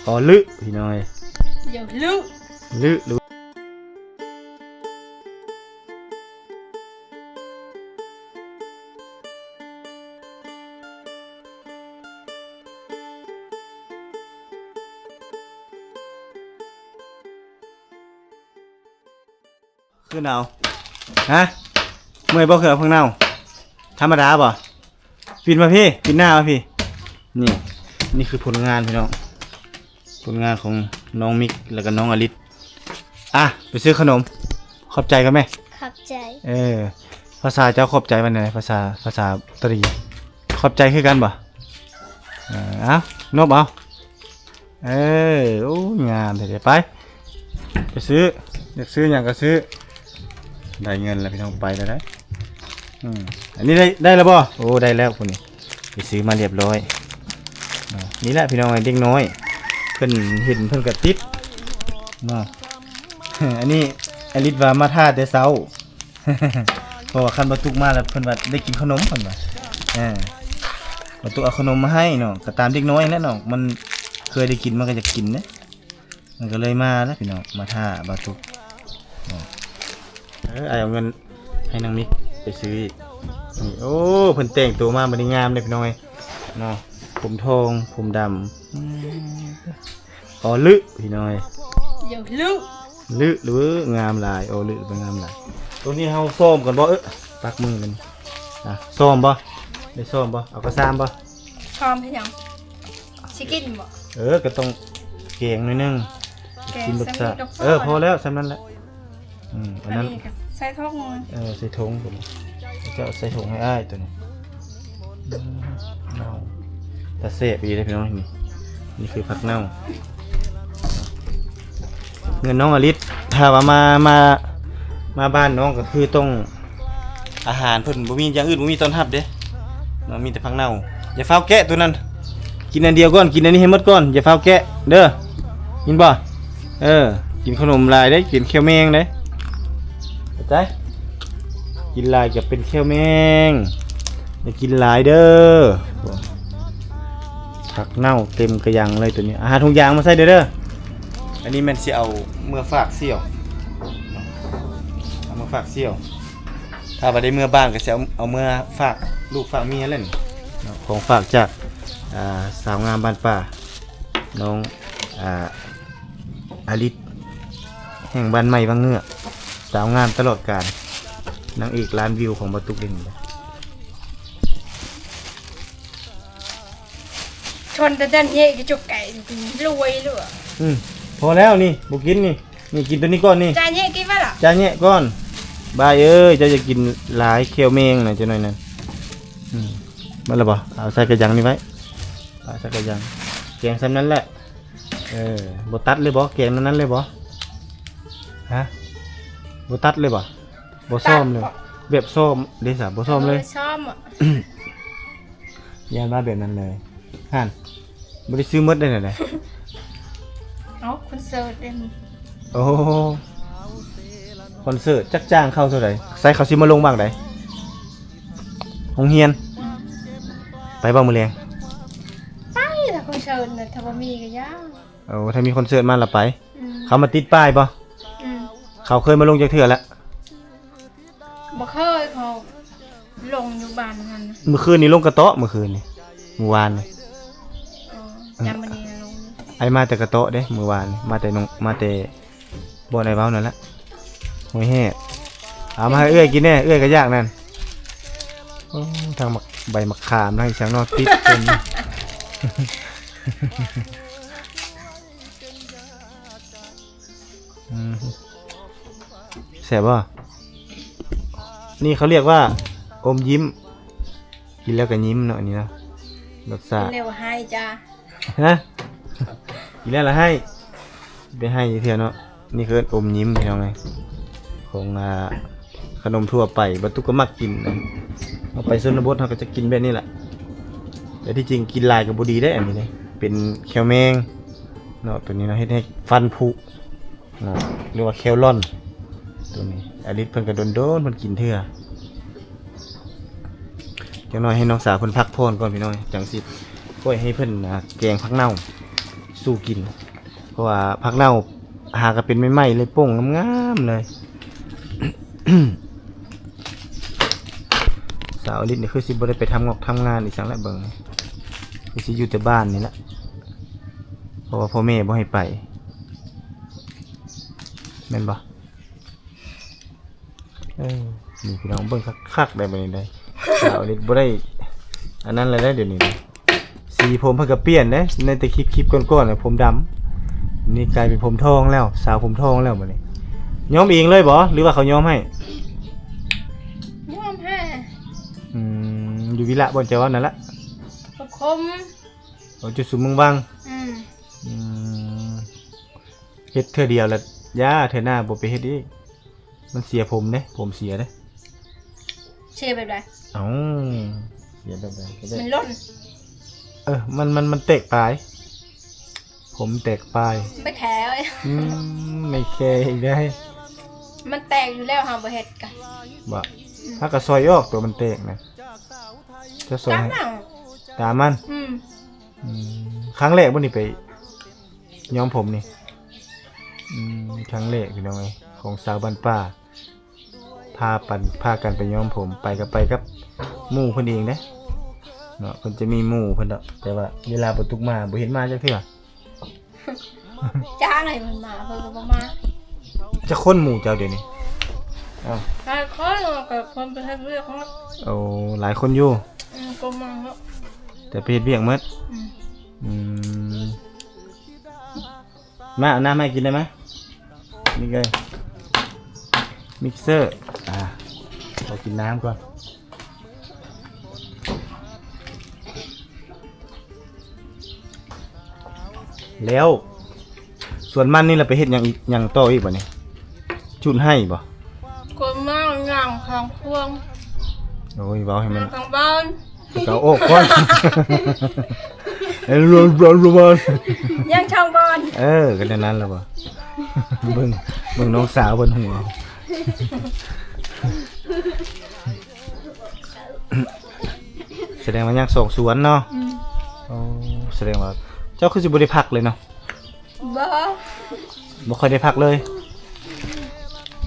อ๋อลึพี่น้อยเดี๋ยวลึลึรู้คือหนาวฮะเมื่อยบ่เขือเพิ่งหนาวธรรมดาบ่ปิดมาพี่ปิดหน้ามาพี่นี่คือผลงานพี่น้องผลงานของน้องมิกแล้วก็น้องอลิศไปซื้อขนมขอบใจกันไหมขอบใจภาษาเจ้าขอบใจวันไหนภาษาตรีขอบใจคือกันบ่นบเอาโอ้งามเดี๋ยวไปซื้ออยากซื้ออย่างก็ซื้อได้เงินแล้วพี่น้องไปแล้วได้อันนี้ได้แล้วบ่โอ้ได้แล้วคนนี้ไปซื้อมาเรียบร้อยนี่แหละพี่น้องเด็กน้อยเพิ่นเห็นเพิ่นกระติดอันนี้อลิศว่ามาท่าแต่เช้าเพราะว่าคันบรรทุกมาแล้วเพิ่นว่าได้กินขนมเพิ่นว่าบรรทุกเอาขนมมาให้เนาะก็ตามเด็กน้อยนั่นเนาะมันเคยได้กินมันก็จะกินนะมันก็เลยมาแล้วพี่น้องมาท่าบรรทุกเอาเงินให้นางมิกไปซื้ออีกนี่โอ้เพิ่นแต่งตัวมาบัดนี้งามเลยพี่น้องเนาะผมทองผมดำอ๋อลึพี่น้อยเดี๋ยวลึหรืองามลายโอ้ลึเป็นงามลายตัวนี้เฮาส้มก่อนบ่ปักมือมันส้มบ่ได้ส้มบ่เอากระซามบ่พร้อมให้ยังสิกินบ่ก็ต้องแกงหน่อยนึงกินรสชาติพอแล้วสำนั้นแหละอันนั้นใส่ถุงใส่ถุงผมจะใส่ถุงให้อ้ายตัวนี้เน่าแต่เสพอีเลยพี่น้องนี่คือผักเน่าเงินน้องอลิศถ้าว่ามาบ้านน้องก็คือต้องอาหารเพิ่นบ่มีอย่างอื่นบ่มีต้อนรับเด้น้องมีแต่ผักเน่าอย่าฟ้าวแกะตัวนั้นกินอันเดียวก่อนกินอันนี้ให้หมดก่อนอย่าฟ้าวแกะเด้อกินบ่กินขนมลายได้กินเคี้ยวแมงได้เข้าใจกินลายจะเป็นเคี้ยวแมงอย่ากินลายเด้อผักเน่าเต็มกระยังเลยตัวนี้อาหารทุกอย่างมาใส่เด้ออันนี้มันสิเอาเมื่อฝากเสี่ยวเอามื่อฝากเสี่ยวถ้าบ่ได้เมื่อบ้านก็จะเอาเมื่อฝากลูกฝากเมียเล่นของฝากจากสาวงามบ้านป่าน้องอลิศแห่งบ้านใหม่บางเงือกสาวงามตลอดกาลนางเอกล้านวิวของบรรทุกเล่นชนแต่ดันเย่จะจุกไก่รวยหรือพอแล้วนี่บุกินนี่กินตัวนี้ก่อนนี่จานเย่กินว่าหรอจานเย่ก่อนบายจะกินหลายเคียวเมงหน่อยจะหน่อยนั่นมันละบ่เอาใส่กระยังนี่ไว้ใส่กระยังแกงซ้ำนั้นแหละบ่ตัดเลยบ่แกงนั้นเลยบ่ฮะบ่ตัดเลยบ่ส้มเลยแบบส้มเดซ่าบ่ส้มเลยส้มยานมาแบบนั้นเลยฮั่นบ่ได้ซื้อหมดได้ไหนคอนเสิร์ตเด่นโอ้คอนเสิร์ตจักจ้างเข้าเท่าไหร่ใส่เขาสิมาลงบ้างไดโรงเรียนไปบ้างมื้อแลงไปถ้าคอนเสิร์ตน่ะถ้าบ่มีก็ยากถ้ามีคอนเสิร์ตมาละไปเขามาติดป้ายบ่เขาเคยมาลงจักเทื่อแล้วบ่เคยเขาลงอยู่บ้านนั่นเมื่อคืนนี้ลงกระเตาะเมื่อคืนนี้เมื่อวานนี่ยามมื้อนี้ลงไอ้มาแต่กระเตาะเด้เมื่อวานมาแต่บ่ได้เว้านั่นละโอ้ยแฮ่เอามาให้เอื้อยกินแน่เอื้อยก็ยากนั่นทางใบมะขามทางสังนอกติดเต็มแซ่บป่ะนี่เขาเรียกว่าอมยิ้มกินแล้วก็ยิ้มเนาะนี่นะรสชาติกินแล้วให้จ้าฮะกินแล้วละให้ไปให้เที่ยวเนาะนี่คืออมยิ้มพี่น้องไงของขนมทั่วไปบรรทุกก็มักกินเอาไปชนบทเขาก็จะกินแบบนี้แหละแต่ที่จริงกินลายกับบุดีได้อันนี้เลยเป็นแคลแมงเนาะตัวนี้เนาะให้ฟันผุเนาะเรียกว่าแคลลอนตัวนี้อลิศเพิ่นก็โดนเพิ่นกินเถื่อจังน้อยให้น้องสาวเพิ่นพักผ่อนก่อนพี่น้อยจังสิปล่อยให้เพิ่นแกงผักเน่า สู้กินเพราะว่าผักเน่าหาก็เป็นไม้ๆเลยโป่งงามๆเลย สาวอลิศนี่คือสิบ่ได้ไปทำงานอีกสังแล้วเบิ่งคือสิอยู่แต่บ้านนี่แหละเพราะว่าพ่อแม่บ่ให้ไปแม่นบ่นี่พี่น้องเบิ่งคักๆได้บ่นี่ได้สาวอลิศบ่ได้อันนั้นเลยเดี๋ยวนี้นะสีผมเพิ่นก็เปลี่ยนเด้ในแต่คลิปก่อนๆน่ะผมดำนี่กลายเป็นผมทองแล้วสาวผมทองแล้วบัดนี้ย้อมเองเลยบ่หรือว่าเขาย้อมให้ ย้อมให้ อยู่วิระบนเจ้านั่นละ ประคม จุดสุมเมืองวัง อืม เฮ็ดเธอเดียวแล้วย่าเธอหน้าบ่ไปเฮ็ดอีกมันเสียผมเด้ผมเสียเด้ เชื่อแบบใด เอ้าเสียแบบใดก็ได้ มันล่น มันแตกปลายผมแตกปลาย ไม่แถวเลย ไม่แคร์อีกได้ มันแตกอยู่แล้วหาบ่เฮ็ดกัน บ่ถ้ากระซอยออกตัวมันแตกนะจะซอย ตาม ให้ หลัง ตามมัน ครั้งแรกบ่นี่ไปย้อมผมนี่ครั้งแรกพี่น้องเอ้ยของสาวบ้านป่าพากันไปย้อมผมไปกับหมู่เพิ่นเองเด้เนาะเพิ่นจะมีหมู่เพิ่นดอกแต่ว่าเวลาบ่ตุกมาบ่เห็นมาจักเทื่อ จ้างให้มันมาเพิ่นก็บ่มา จะคนหมู่เจ้าเดี๋ยวนี้อ้าว หลายคนกับคนไปเฮ็ดเรื่องของ เอาหลายคนอยู่ ก็มาเนาะ แต่ไปเฮ็ดเวียกหมดมาเอาน้ำให้กินได้ไหมนี่ไงมิกเซอร์เรากินน้ำก่อนแล้วส่วนมันนี่เราไปเฮ็ดอย่างต่ออีกบ่เนี่ยจุดให้บ่ ก็มาย่างข้างควง โอ้ยเว้าให้มัน ข้างบ้าน เก่าโอ้ก่อนรวมย่างช่างบ้าน ก็ได้นั้นแล้วบ่เบิ่งน้องสาวบนหัวแสดงว่ายังส่งสวนเนาะแสดงว่าเจ้าคือสิบ่ได้พักเลยเนาะ บ่ บ่ค่อยได้พักเลย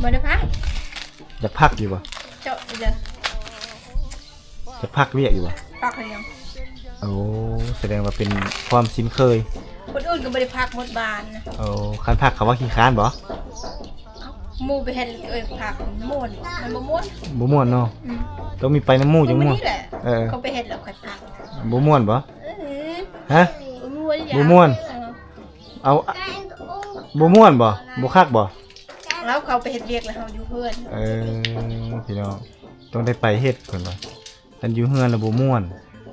บ่ได้พัก อยากพักอยู่บ่ เจ้าเด้อ อยากพักเวียกอยู่บ่ พักหรือยัง แสดงว่าเป็นความชินเคย คนอื่นก็บ่ได้พักหมดบ้านนะ คันพักเขาว่าขี้ค้านบ่ หมู่ไปเฮ็ดพักม่วนมันบ่ม่วน บ่ม่วนเนาะต้องมีไปน้ำหมู่จังม่วน นี่แหละเขาไปเฮ็ดแล้วค่อยพัก บ่ม่วนบ่ ฮะ ม่วน บ่ม่วน เอาบ่ม่วนบ่บ่คักบ่ แล้วเขาไปเฮ็ดเวียกแล้วเฮาอยู่เพื่อน พี่น้องต้องได้ไปเฮ็ดเพิ่นว่าคันอยู่เฮือนแล้วบ่ม่วน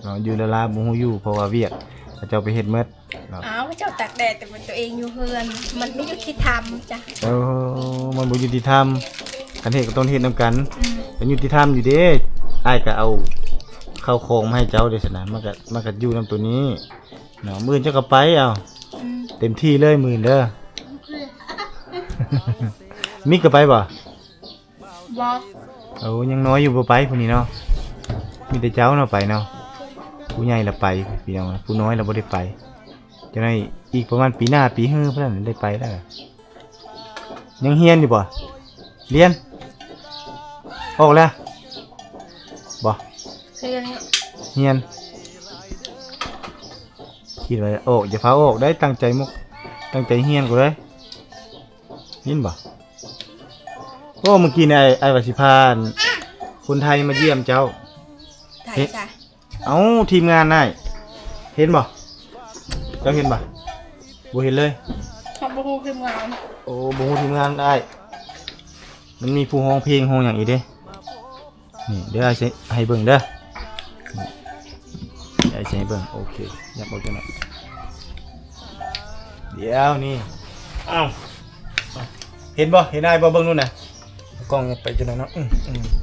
เนาะอยู่ละลาบ่ฮู้อยู่เพราะว่าเวียกเขาเจ้าไปเฮ็ดหมดเนาะ อ้าวเจ้าตากแดดแต่มันตัวเองอยู่เพื่อนมันไม่ยุติธรรมจ้ะ มันบ่ยุติธรรมคันเฮ็ดก็ต้องเฮ็ดนํกันมันยุติธรรมอยู่เด้อ้ายก็เอาข้าวของมาให้เจ้าเด้ซั่นน่ะมันก็อยู่นํตัวนี้เนาะมื้อเจ้าก็ไปเอาเต็มที่เลยมื้อเด้อ มิกก็ไปบ่ บ่ ยังน้อยอยู่บ่ไปพุ่นนี้เนาะมีแต่เจ้าเนาะไปเนาะผู้ใหญ่ละไปพี่น้องผู้น้อยเราบ่ได้ไปจังได๋อีกประมาณปีหน้าปีฮื้อเพิ่นได้ไปแล้วยังเรียนอยู่บ่เรียนออกแล้วบ่ เรียน เรียนคิดว่าออกอย่าฟ้าออกได้ตั้งใจเรียนก็ได้ยินบ่โอ้เมื่อกี้นี่ไอ้ว่าสิพาคนไทยมาเยี่ยมเจ้า ไทยจ้ะ ทีมงานนายเห็นบ่เจ้าเห็นบ่บ่เห็นเลย เขาบ่ฮู้ทีมงาน บ่ฮู้ทีมงานได้มันมีผู้ร้องเพลงร้องหยังอีกเด้นี่เดี๋ยวให้เบิ่งเด้อไอ้สิให้เบิ่งโอเคอยากบอกจังได๋เดี๋ยวนี่อ้าวเห็นบ่เห็นอ้ายบ่เบิ่งนู่นน่ะกล้องไปจังได๋เนาะ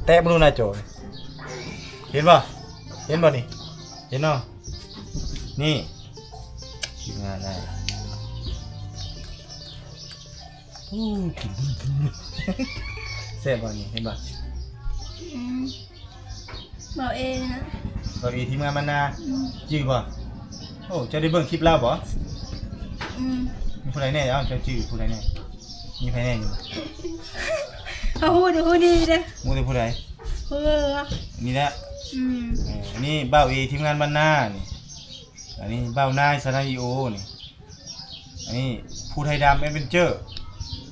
แตะบ่นู่นน่ะโจเห็นบ่นี่เห็นเนาะนี่ทีมงานได้เสร็จบ่นี่เห็นบ่ บ่เองนะ บ่มีทีมงานมันนาจริงบ่โอ้เจ้าได้เบิ่งคลิปแล้วบ่ มีผู้ใดแน่เอ้าเจ้าชื่อผู้ใดแน่มีไผแน่อยู่ เขาพูดดีเด้อ หมู่แต่ผู้ใด เออ นี่แหละอันนี้เบ้าทีมงานบ้านนานี่อันนี้เบ้านายสตูดิโอนี่อันนี้ผู้ไทยดำแอดเวนเจอร์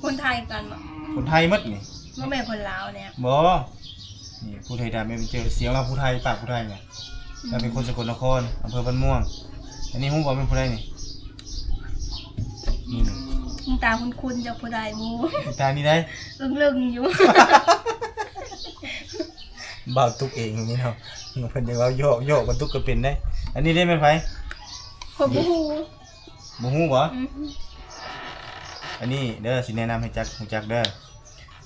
คนไทยกันบ่ คนไทยหมดนี่ บ่แม่นคนลาวเนี่ย บ่นี่ผู้ไทยดำแอดเวนเจอร์เสียงเราผู้ไทยปากผู้ไทยเนี่ยเราเป็นคนสกลนครอำเภอบ้านม่วงอันนี้ฮู้บ่เป็นผู้ใดนี่นี่ มึงตาคุ้นๆจากผู้ใดบ่ ตานี่ได้ ลึงๆอยู่ บ่าวตุกเองนี่เนาะเพิ่นได้ว่าโยกบ่ตุกก็เป็นได้อันนี้ได้แม่นไผ คนบ่ฮู้ บ่ฮู้บ่อันนี้เด้อสิแนะนำให้รู้จักเด้อ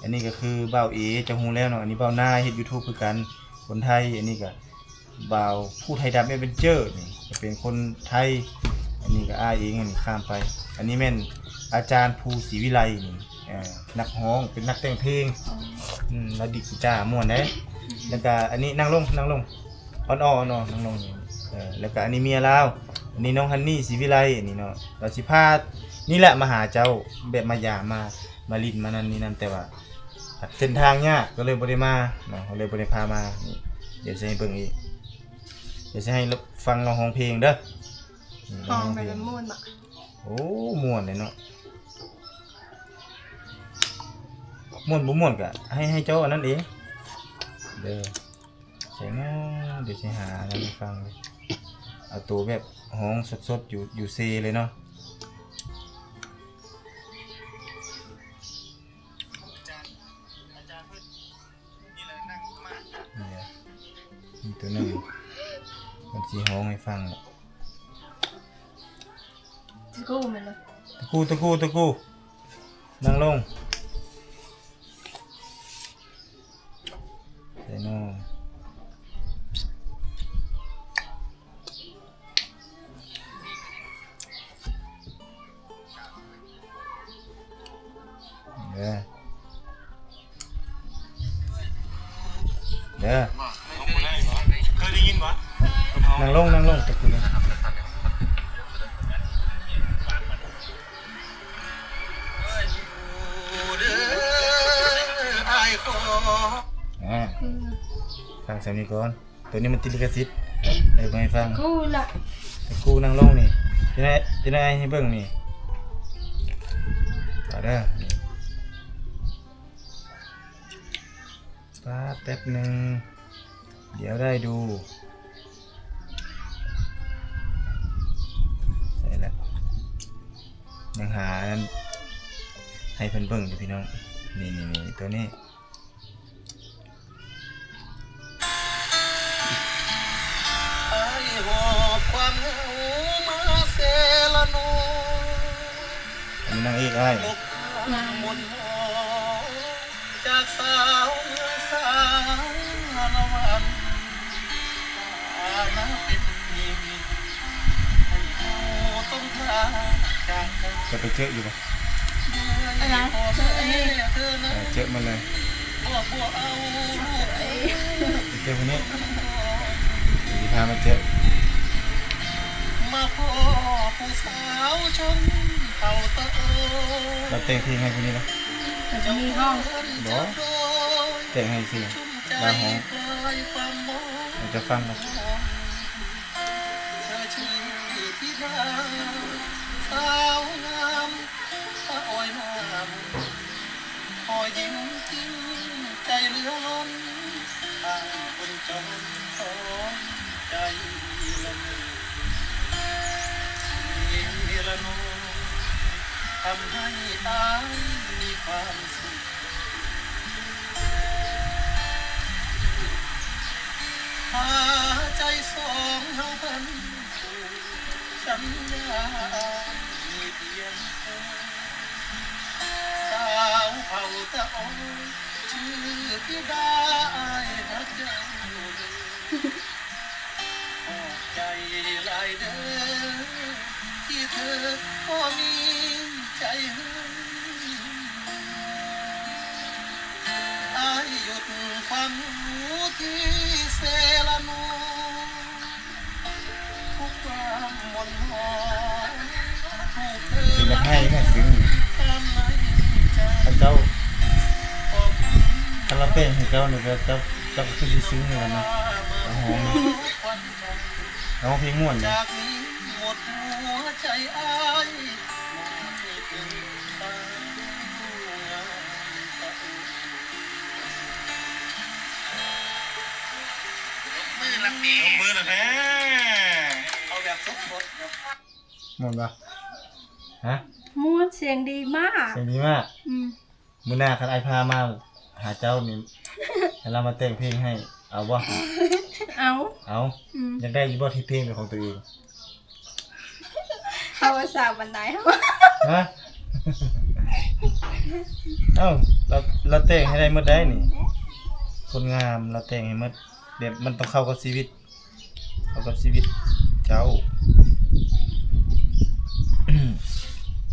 อันนี้ก็คือบ่าวเอเจ้าฮู้แล้วเนาะอันนี้บ่าวนายเฮ็ด YouTube คือกันคนไทยอันนี้ก็บ่าวผู้ไทยดำแอดเวนเจอร์นี่ก็เป็นคนไทยอันนี้ก็อ้ายเองอันนี้ข้ามไป อันนี้แม่นอาจารย์ภูศรีวิไลนี่นักร้องเป็นนักแต่งเพลงแล้วดิกีตาร์ม่วนเด้แล้วก็อันนี้นั่งลงอ่อนๆเนาะนั่งลงนี่แล้วก็อันนี้เมียลาวอันนี้น้องฮันนี่ศรีวิไลอันนี้เนาะเราสิพานี่แหละมาหาเจ้าแบบมายามมาลิ้นมานั่นนี่นั่นแต่ว่าเส้นทางยากก็เลยบ่ได้มาเนาะก็เลยบ่ได้พามานี่เดี๋ยวจะให้เบิ่งอีกเดี๋ยวจะให้ฟังเราร้องเพลงเด้อ ห้องแบบม่วนบ่ โอ้ม่วนเลยเนาะม่วนบ่ม่วนก็ให้เจ้าอันนั้นเองเด้อใช่เนาะเดี๋ยวสิหาอะไรมาฟังเลยเอาตัวแบบห้องสดๆอยู่เซเลยเนาะนี่ตัวนึงมันสิห้องให้ฟัง ตะกู้แม่นเลย ตะกูนั่งลงใส่นอเด้อเคยได้ยินปะนั่งลงตะกูเลยฟังเสียงนี้ก่อนตัวนี้มันติดลิขสิทธิ์ให้ฟัง กู้ละ กูนั่งลงนี่จะได้ให้เบิ่งนี่ต่อเด้อแป๊บหนึ่งเดี๋ยวได้ดูใส่แล้วยังหาให้เพิ่นเบิ่งอยู่พี่น้องนี่ตัวนี้อันนี้นางเอกอ้าย จากสาวสาวละวันน้ำเป็นยิ้มให้เขาต้องพาจากกัน จะไปเจออยู่ปะ อะไรเจออันนี้ เธอนั้น เจอมาเลย บัวเอาลูก เจอคนนี้จะพามาเจอ มาพ่อผู้สาวชมเต่าตะโอ เราแต่งเพลงให้คนนี้นะ มันจะมีห้อง บอแต่งให้สิดาวหองเราจะฟังกัน เธอชื่อธิดาสาวงามตาอ้อยน้ำพอยิ้มจริงใจเหลือล้นทางคนจนสอนใจละเมอละโนทำให้อายมีความสุขหาใจสองเฮาพันสู่สัญญามีเพียงเธอสาวเผ่าตะโอยชื่อที่ได้รักเจ้าขอบใจหลายเด้อที่เธอก็มีใจให้อายหยุดความรู้ที่เซลาโนทุกความหม่นหมองถูกเธอ ให้แค่ซึ้งถ้าเจ้าถ้าเราเต้นให้เจ้าเนี่ยเจ้าก็คือสิซึ้งเลยนะโอ้โหร้องเพลงม่วนเลย จากนี้หมดหัวใจอ้ายไม่ถึงฟ้ามือละเม ยกมือหน่อยแม่ เอาแบบสดๆครับ ม่วนปะฮะ ม่วนเสียงดีมาก เสียงดีมาก มื้อหน้าคันไอพามาหาเจ้านี่ให้เรามาแต่งเพลงให้ เอาบ่ เอา เอาอยากได้อยู่บ่ที่เพลงเป็นของตัวเอง เอาภาษาบันไดเฮา ฮะ เอ้าเราแต่งให้ได้หมดได้นี่ คนงามเราแต่งให้หมดแบบมันต้องเข้ากับชีวิต เข้ากับชีวิตเจ้า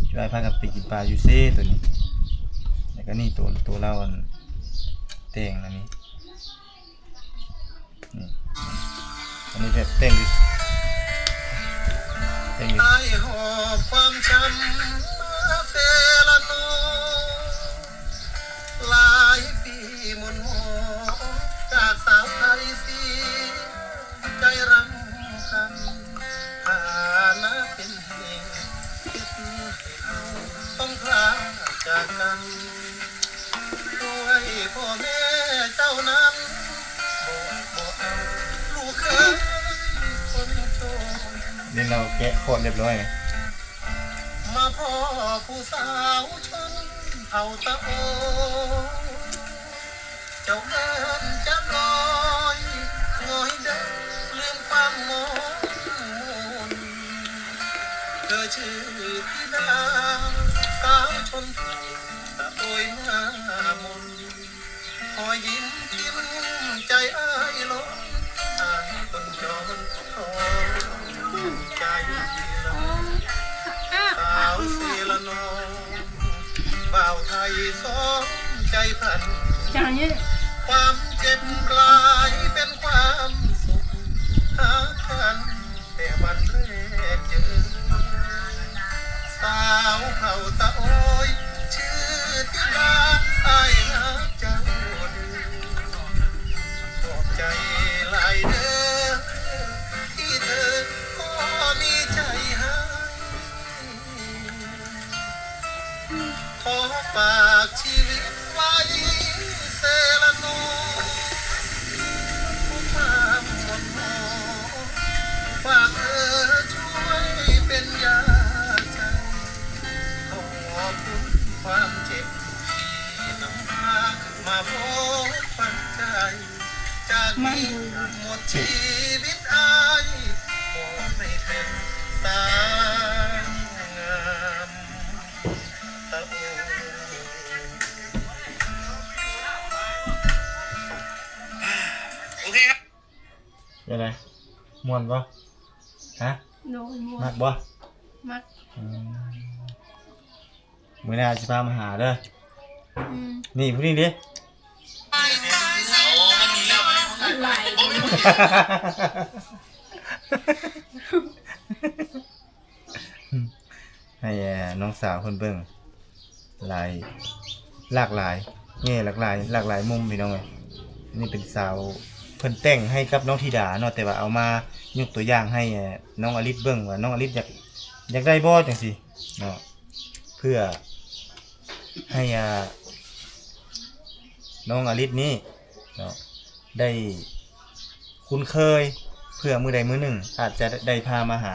ช่วยพากันไปกินปลาอยู่เซ่ตัวนี้ แล้วก็นี่ตัวเราอันแต่งอันนี้นี่อันนี้แบบแต่งอยู่ ไอ้หอบความช้ำมาเฟละโนหลายปีหมุนหมองจากสาวไทยสีใจรำพันฐานะเป็นเหตุคิดให้เอาต้องพลาดจากกันด้วยพ่อแม่เจ้านั้นบ่เอาลูกเคยคนโต นี่เราแกะโคตรเรียบร้อย มาพ่อผู้สาวชนเผาตะโอเจ้าเอิญจะลอยงอยเดินลืมความมนเธอชื่อธิดาสาวชนเผ่าตะโอยหน้ามนคอยยิ้มทิมใจอ้ายล้นอ้ายต้นจอนทองใจละสาวเสียละนองบ่าวไทยสองใจพัน จังนี้ ความเจ็บกลายเป็นความสุขหากันแต่วันแรกเจอสาวเผ่าตะโอยชื่อธิดาอ้ายรักเจ้าดีขอบใจหลายเด้อที่เธอก็มีใจให้ ขอฝากชีวิตไว้เซลโนผู้ความหมดหมอฝากเธอช่วยเป็นยาใจขอบคุณความเจ็บที่นำพามาพบปัจจัยจากนี้หมดชีวิตอายขอไม่เป็นสายงามตะโอ โอเคครับ เป็นไรม่วนปะฮะ โดนม่ว มาน กปะ มัก มื้อหน้าสิพามาหาเด้อ นี่ผู้นี้ดิ ไหล ให้น้องสาวเพิ่นเบิ่งหลายหลากหลายแง่หลากหลายมุมพี่น้องเอ้ยนี่เป็นสาวเพิ่นแต่งให้กับน้องธิดาเนาะแต่ว่าเอามายกตัวอย่างให้น้องอลิศเบิ่งว่าน้องอลิศอยากได้บ่จังซี่เนาะเพื่อให้น้องอลิศนี้เนาะได้คุ้นเคยเพื่อมื้อใดมื้อหนึ่งอาจจะได้พามาหา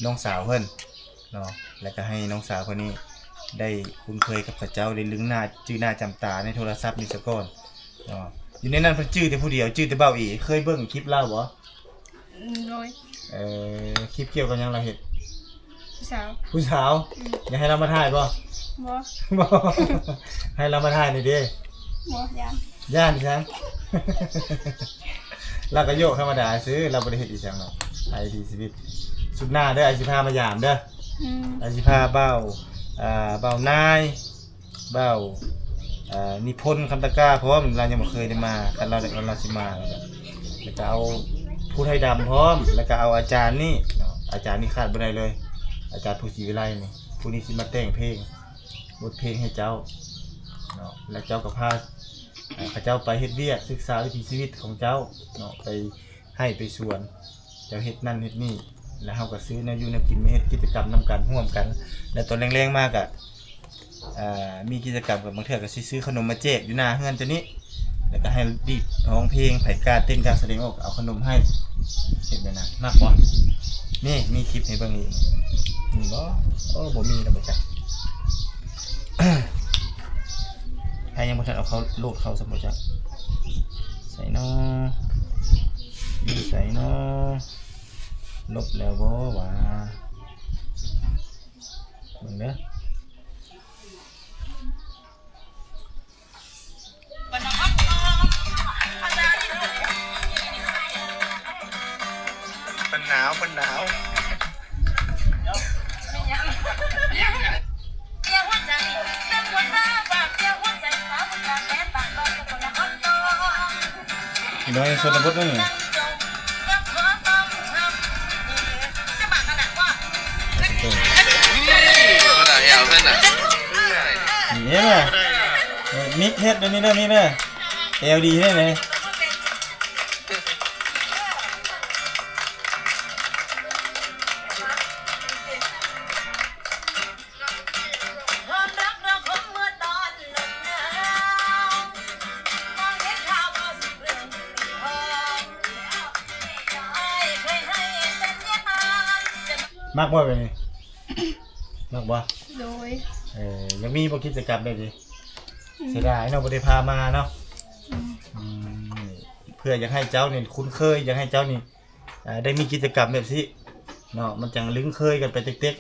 น้องสาวเพิ่นเนาะแล้วก็ให้น้องสาวคนนี้ได้คุ้นเคยกับพระเจ้าได้ลึงหน้าชื่อหน้าจำตาในโทรศัพท์นี่ซะก่อนเนาะอยู่ในนั้นเพิ่นชื่อแต่ผู้เดียวชื่อแต่เบ้าอีเคยเบิ่งคลิปเล่าบ่ โดย คลิปเกี่ยวกับหยังล่ะเฮ็ด ผู้สาว ผู้สาวอยากให้เรามาถ่ายบ่ บ่ บ่ ให้เรามาถ่ายหน่อยเด้ บ่ยาน ย่านจัง เราก็โยกธรรมดาซื้อเราบ่ได้เฮ็ดอีจังเนาะไอ้ที่ชีวิตสุดหน้าเด้อไอ้สิพามายามเด้อ ไอ้สิพาเบ้านายเบ้านิพนธ์คำตะกร้าพร้อมเรายังบ่เคยได้มาคันเราสิมาแล้วก็เอาผู้ไทยดำพร้อมแล้วก็เอาอาจารย์นี่เนาะอาจารย์นี่ขาดบ่ได้เลย อาจารย์ผู้ศรีวิไลนี่ ผู้นี้สิมาแต่งเพลงบทเพลงให้เจ้าเนาะและเจ้าก็พาข้าเจ้าไปเฮ็ดเวียกศึกษาวิถีชีวิตของเจ้าเนาะไปให้ไปสวนเจ้าเฮ็ดนั่นเฮ็ดนี่แล้วเฮาก็ซื้อแนวอยู่แนวกินมาเฮ็ดกิจกรรมนำกันร่วมกันแล้วตอนแรงๆมากอ่ะมีกิจกรรมกับบางเทื่อก็สิซื้อขนมมาแจกอยู่หน้าเฮือนจังนี้แล้วก็ให้ดีดร้องเพลงไผกล้าเต้นกล้าแสดงออกเอาขนมให้เฮ็ดแบบนั้นมากบ่นี่มีคลิปให้เบิ่งอีกมีบ่บ่มีแล้วบ่จัก ใครยังบ่ทันเอาเขาโลดเขาสมบ่จักใส่น้อใส่น้อลบแล้วบ่ว่าเบิ่งเด้อมันหนาวพี่น้องชนบทนั่นนี่นี่แหละมิกเฮ็ดนี่เด้อนี่เด้อ LD เด้อเลยมักบ่แบบนี้มักบ่ โดย ยังมีบ่กิจกรรมได้ดิเสียดายเนาะบ่ได้พามาเนาะเพื่ออยากให้เจ้านี่คุ้นเคยอยากให้เจ้านี่ได้มีกิจกรรมแบบนี้เนาะมันจังลึงเคยกันไปเต็ก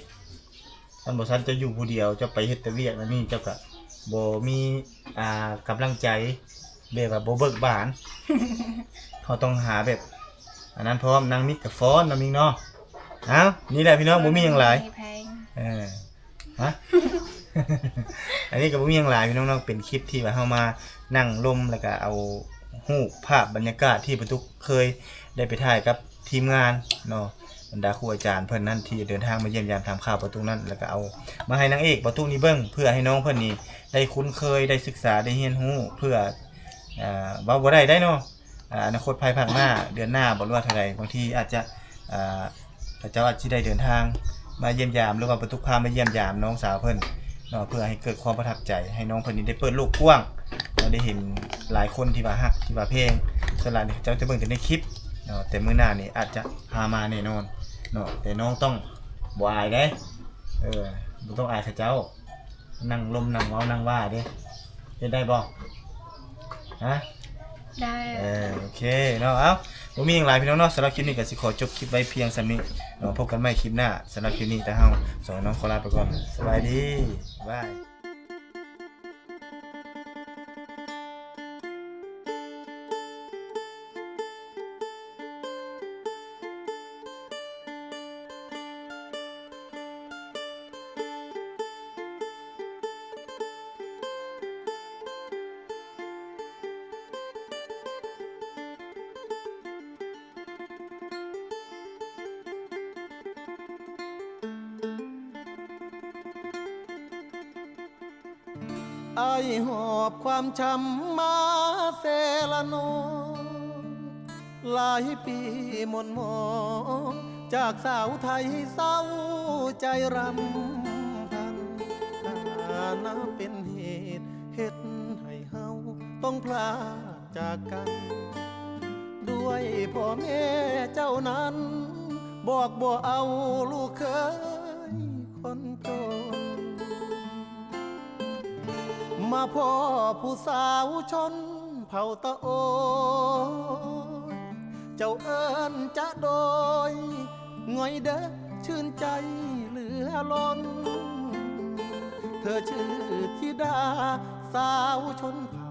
ๆท่านบ่ซันจะอยู่ผู้เดียวจะไปเฮ็ดแต่เวียกอันนี้เจ้าก็บ่มีกำลังใจแบบว่าบ่เบิกบาน เขาต้องหาแบบอันนั้นพร้อมนางมิกกับฟ้อนนำมิกเนาะเอ้านี่แหละพี่น้องบ่มีหยังหลายฮะ อันนี้ก็บ่มีหยังหลายพี่น้องๆเป็นคลิปที่ว่าเฮามานั่งลมแล้วก็เอารูปภาพบรรยากาศที่บรรทุกเคยได้ไปถ่ายกับทีมงานเนาะบรรดาครูอาจารย์เพิ่นนั่นที่เดินทางมาเยี่ยมยามถามข่าวประตูนั้นแล้วก็เอามาให้นางเอกประตูนี้เบิ่งเพื่อให้น้องเพิ่นนี่ได้คุ้นเคยได้ศึกษาได้เรียนรู้เพื่อเว้าบ่ได้เนาะอนาคตภายภาคหน้าเดือนหน้าบ่รู้ว่าเท่าใดบางทีอาจจะพระเจ้าอาจสิได้เดินทางมาเยี่ยมยามหรือว่าประตูพามาเยี่ยมยามน้องสาวเพิ่นเนาะเพื่อให้เกิดความประทับใจให้น้องเพิ่นนี่ได้เปิดโลกกว้างเราได้เห็นหลายคนที่ว่าฮักที่ว่าเพลงส่วนหลายนี่เจ้าจะเบิ่งแต่ในคลิปเนาะแต่มื้อหน้านี่อาจจะพามาแน่นอนเนาะแต่น้องต้องบ่อายเด้บ่ต้องอายเขาเจ้านั่งลมนั่งเว้านั่งว่าเด้เฮ็ดได้บ่ฮะได้โอเคเนาะเอ้าบ่มีหยังหลายพี่น้องเนาะสำหรับคลิปนี้ก็สิขอจบคลิปไว้เพียงส่านี้เนาะพบกันใหม่คลิปหน้าสำหรับคลิปนี้แต่เฮาสองน้องขอลาไปก่อนสบายดีบายไอ้หอบความช้ำมาเซละนหลายปีหม่นหมองจากสาวไทยเศร้าใจรำพันนับเป็นเหตุเฮ็ดให้เฮาต้องพลาดจากกันด้วยพ่อแม่เจ้านั้นบอกบ่เอาลูกเคยคนจนมาพ่อผู้สาวชนเผ่าตะโอยเจ้าเอิญจะโดยง่อยเด้อชื่นใจเหลือล้นเธอชื่อธิดาสาวชนเผ่า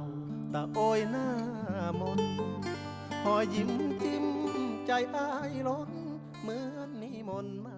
ตะโอยหน้ามนหอยยิ้มจิ้มใจอ้ายล้นเหมือนนิมนต์มา